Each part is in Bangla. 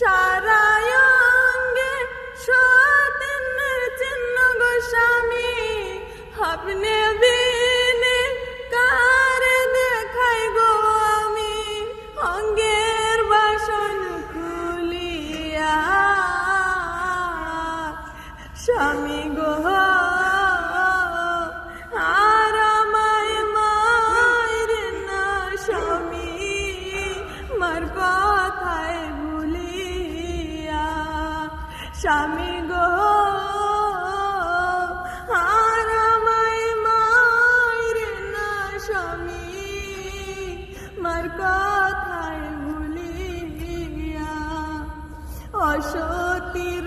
সারায়ঙ্গে সতীনের চিহ্ন গো স্বামী, আপনি বিনে কারে দেখাই গো আমি অঙ্গের বাসন খুলিয়া। স্বামী গো আর আমায় মাইরে না স্বামী, মার কথায় ভুলিয়া। স্বামী গো আর আমায় মাইরে না স্বামী, মার কথায় ভুলিয়া। অসতীর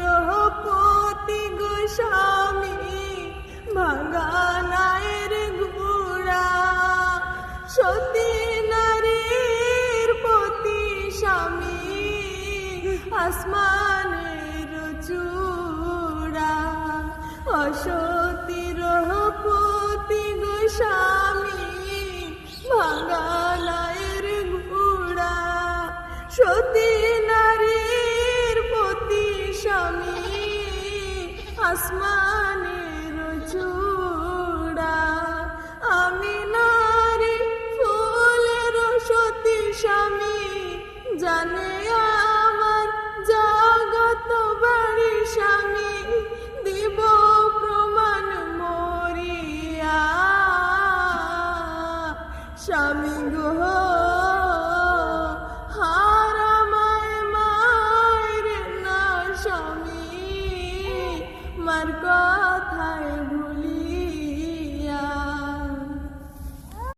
পতি গো স্বামী, ভাঙা নায়ের গুড়া। সতী নারীর পতি স্বামী, আসমানের চূড়া। অসতীর পতি গো স্বামী, ভাঙা নায়ের গুড়া। সতী নারীর পতি স্বামী, আসমানের চূড়া। আমি নারী ফুলের সতী স্বামী, জানে আমার জগত বাড়ি স্বামী, দিব প্রমাণ মরিয়া। স্বামী গো